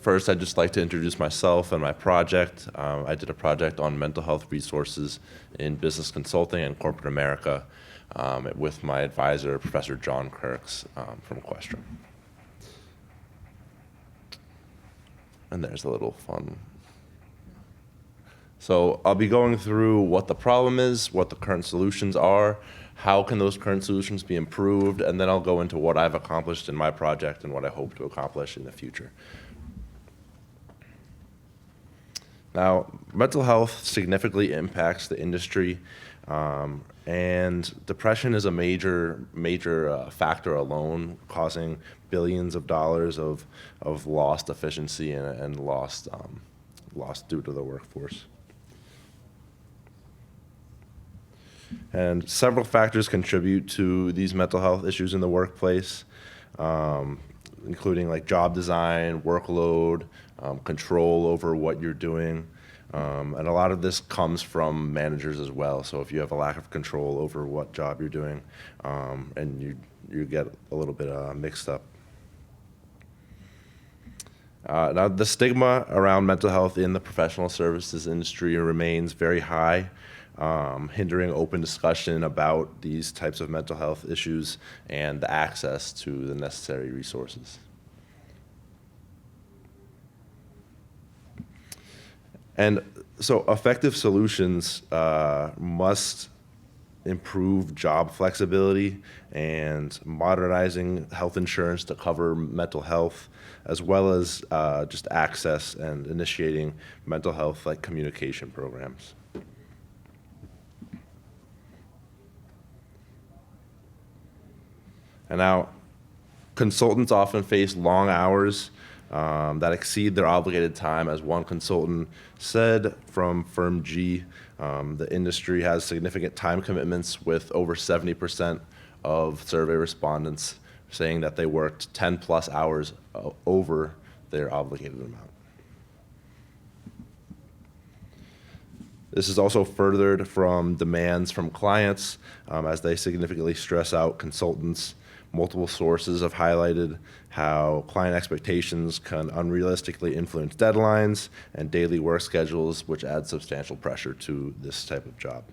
first, I'd just like to introduce myself and my project. I did a project on mental health resources in business consulting and corporate America with my advisor, Professor John Kirks from Equestrian. And there's a little fun. So I'll be going through what the problem is, what the current solutions are, how can those current solutions be improved, and then I'll go into what I've accomplished in my project and what I hope to accomplish in the future. Now, mental health significantly impacts the industry, and depression is a major factor alone, causing billions of dollars of lost efficiency and lost due to the workforce. And several factors contribute to these mental health issues in the workplace, including like job design, workload, control over what you're doing. And a lot of this comes from managers as well. So if you have a lack of control over what job you're doing, and you get a little bit mixed up. Now, the stigma around mental health in the professional services industry remains very high, hindering open discussion about these types of mental health issues and the access to the necessary resources. And so effective solutions must improve job flexibility and modernizing health insurance to cover mental health, as well as just access and initiating mental health like communication programs. And now, consultants often face long hours that exceed their obligated time. As one consultant said from Firm G, the industry has significant time commitments, with over 70% of survey respondents saying that they worked 10 plus hours over their obligated amount. This is also furthered from demands from clients as they significantly stress out consultants. Multiple sources have highlighted how client expectations can unrealistically influence deadlines and daily work schedules, which add substantial pressure to this type of job.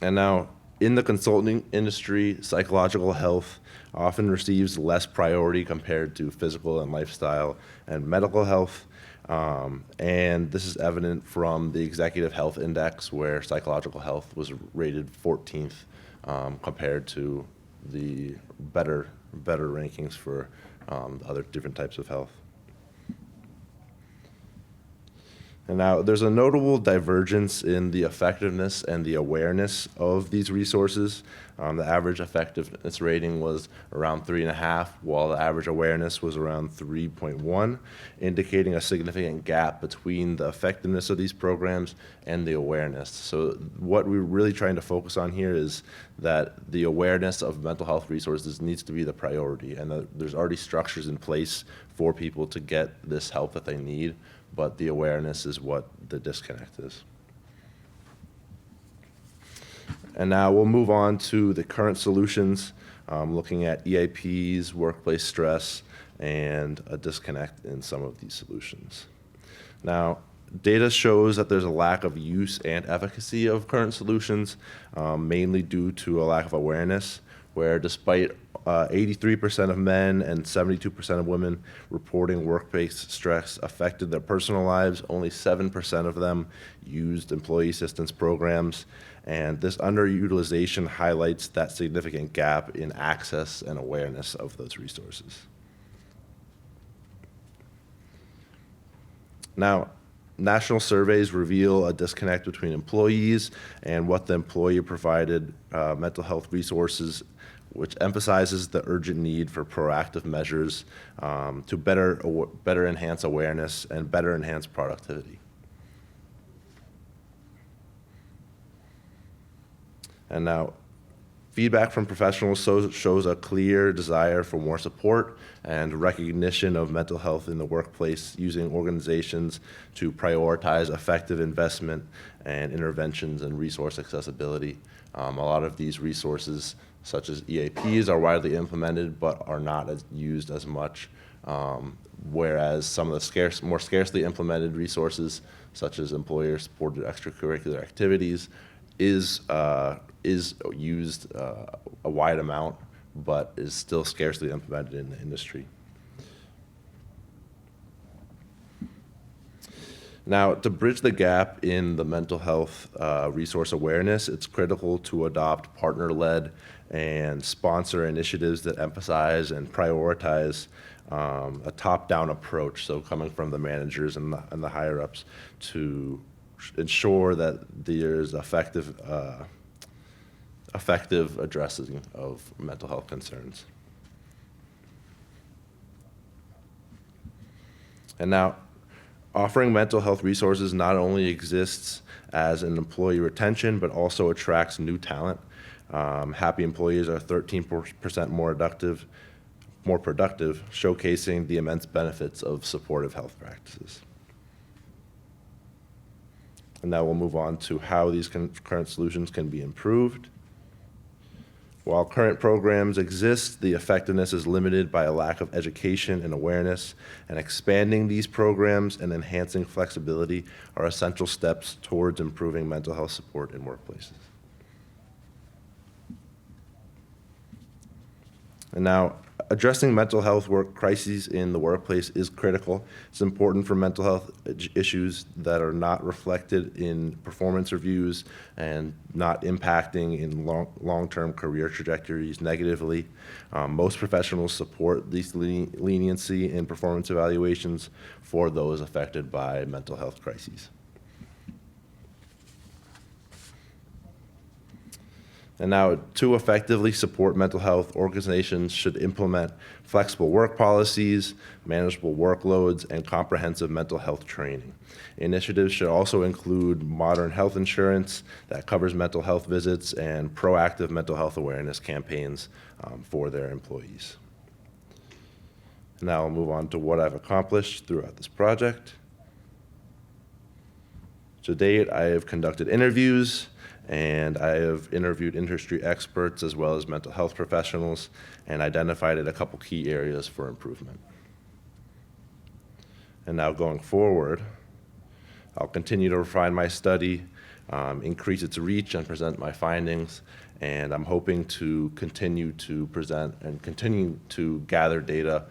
And now, in the consulting industry, psychological health often receives less priority compared to physical and lifestyle and medical health. And this is evident from the Executive Health Index, where psychological health was rated 14th compared to the better rankings for other different types of health. And now there's a notable divergence in the effectiveness and the awareness of these resources. The average effectiveness rating was around 3.5, while the average awareness was around 3.1, indicating a significant gap between the effectiveness of these programs and the awareness. So what we're really trying to focus on here is that the awareness of mental health resources needs to be the priority, and that there's already structures in place for people to get this help that they need, but the awareness is what the disconnect is. And now we'll move on to the current solutions, looking at EAPs, workplace stress, and a disconnect in some of these solutions. Now, data shows that there's a lack of use and efficacy of current solutions, mainly due to a lack of awareness, where despite 83% of men and 72% of women reporting workplace stress affected their personal lives, only 7% of them used employee assistance programs. And this underutilization highlights that significant gap in access and awareness of those resources. Now, national surveys reveal a disconnect between employees and what the employer-provided mental health resources, which emphasizes the urgent need for proactive measures to better enhance awareness and better enhance productivity. And now, feedback from professionals shows a clear desire for more support and recognition of mental health in the workplace, using organizations to prioritize effective investment and interventions and resource accessibility. A lot of these resources such as EAPs, are widely implemented but are not used as much, whereas some of the more scarcely implemented resources, such as employer-supported extracurricular activities, is used a wide amount, but is still scarcely implemented in the industry. Now, to bridge the gap in the mental health resource awareness, it's critical to adopt partner-led and sponsor initiatives that emphasize and prioritize a top-down approach, so coming from the managers and the higher-ups, to ensure that there's effective addressing of mental health concerns. And now, offering mental health resources not only exists as an employee retention, but also attracts new talent. Happy employees are 13% more productive, showcasing the immense benefits of supportive health practices. And now we'll move on to how these current solutions can be improved. While current programs exist, the effectiveness is limited by a lack of education and awareness, and expanding these programs and enhancing flexibility are essential steps towards improving mental health support in workplaces. And now, addressing mental health crises in the workplace is critical. It's important for mental health issues that are not reflected in performance reviews and not impacting in long-term career trajectories negatively. Most professionals support this leniency in performance evaluations for those affected by mental health crises. And now, to effectively support mental health, organizations should implement flexible work policies, manageable workloads, and comprehensive mental health training. Initiatives should also include modern health insurance that covers mental health visits and proactive mental health awareness campaigns for their employees. Now I'll move on to what I've accomplished throughout this project. To date, I have conducted interviews, and I have interviewed industry experts as well as mental health professionals and identified a couple key areas for improvement. And now going forward, I'll continue to refine my study, increase its reach, and present my findings. And I'm hoping to continue to present and continue to gather data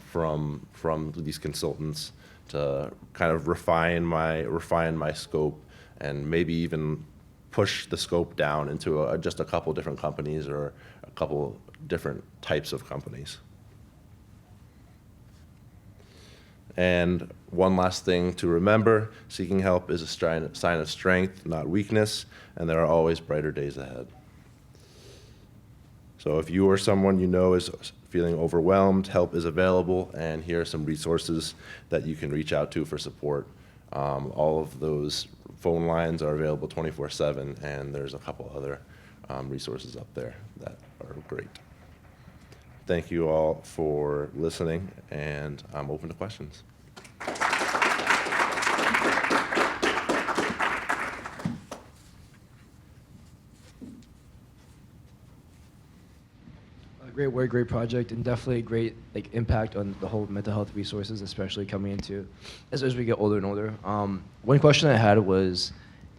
from these consultants to kind of refine my scope and maybe even push the scope down into just a couple different companies or a couple different types of companies. And one last thing to remember, seeking help is a sign of strength, not weakness, and there are always brighter days ahead. So if you or someone you know is feeling overwhelmed, help is available, and here are some resources that you can reach out to for support. All of those phone lines are available 24/7, and there's a couple other resources up there that are great. Thank you all for listening, and I'm open to questions. Great work, great project, and definitely a great impact on the whole mental health resources, especially coming into as we get older and older. One question I had was,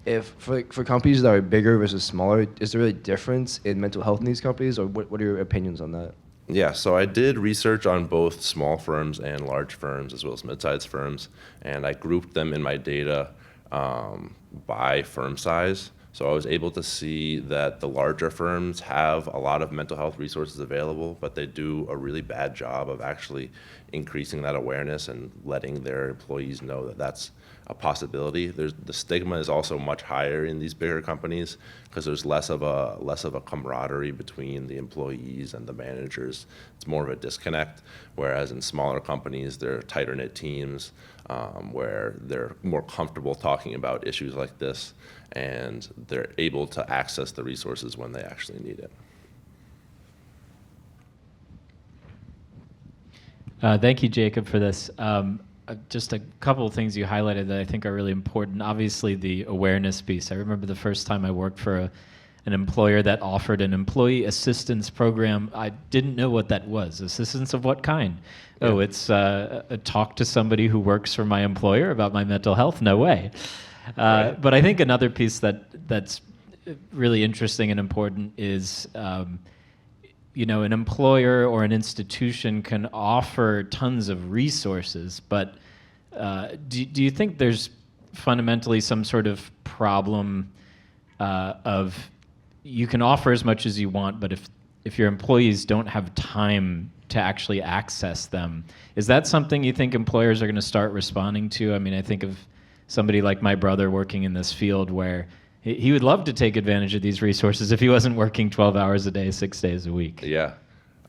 if for companies that are bigger versus smaller, is there a difference in mental health in these companies, or what are your opinions on that? Yeah, so I did research on both small firms and large firms, as well as mid-sized firms, and I grouped them in my data by firm size. So I was able to see that the larger firms have a lot of mental health resources available, but they do a really bad job of actually increasing that awareness and letting their employees know that that's a possibility. The stigma is also much higher in these bigger companies because there's less of a camaraderie between the employees and the managers. It's more of a disconnect, whereas in smaller companies, they're tighter-knit teams where they're more comfortable talking about issues like this, and they're able to access the resources when they actually need it. Thank you, Jacob, for this. Just a couple of things you highlighted that I think are really important. Obviously, the awareness piece. I remember the first time I worked for an employer that offered an employee assistance program. I didn't know what that was. Assistance of what kind? Yeah. Oh, it's a talk to somebody who works for my employer about my mental health? No way. Right. But I think another piece that's really interesting and important is, an employer or an institution can offer tons of resources, but do you think there's fundamentally some sort of problem of you can offer as much as you want, but if your employees don't have time to actually access them, is that something you think employers are going to start responding to? I mean, I think of somebody like my brother working in this field where he would love to take advantage of these resources if he wasn't working 12 hours a day, 6 days a week. Yeah,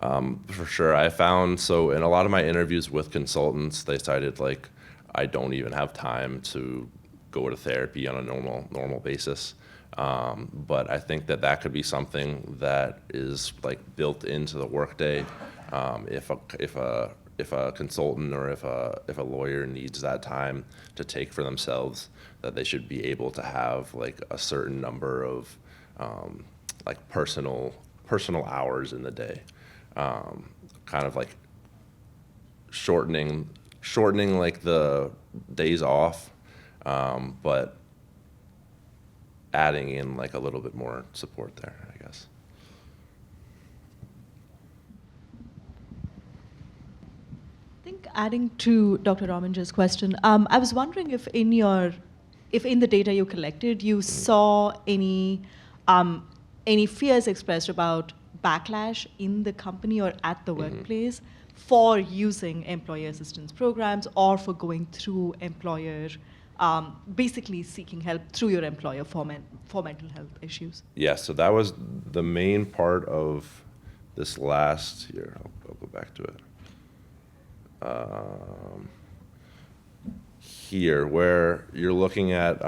for sure. I found, so in a lot of my interviews with consultants, they cited like, I don't even have time to go to therapy on a normal basis. But I think that could be something that is like built into the workday. If a consultant or if a lawyer needs that time to take for themselves, that they should be able to have like a certain number of like personal hours in the day, kind of like shortening like the days off, but adding in like a little bit more support there, I guess. I think adding to Dr. Rominger's question, I was wondering if in the data you collected, you saw any fears expressed about backlash in the company or at the workplace for using employee assistance programs or for going through employer, basically seeking help through your employer for mental health issues. Yeah, so that was the main part of this last year. I'll go back to it. Here, where you're looking at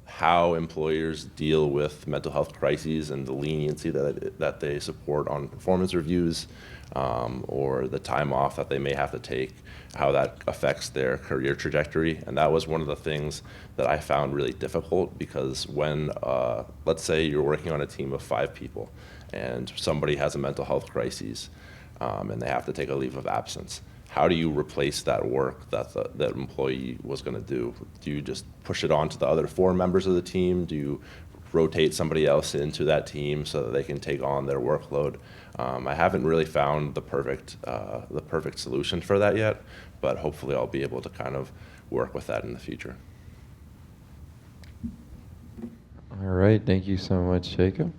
how employers deal with mental health crises and the leniency that they support on performance reviews, or the time off that they may have to take, how that affects their career trajectory. And that was one of the things that I found really difficult, because when, let's say you're working on a team of 5 people and somebody has a mental health crisis, and they have to take a leave of absence. How do you replace that work that that employee was going to do? Do you just push it on to the other 4 members of the team? Do you rotate somebody else into that team so that they can take on their workload? I haven't really found the perfect solution for that yet, but hopefully I'll be able to kind of work with that in the future. All right, thank you so much, Jacob.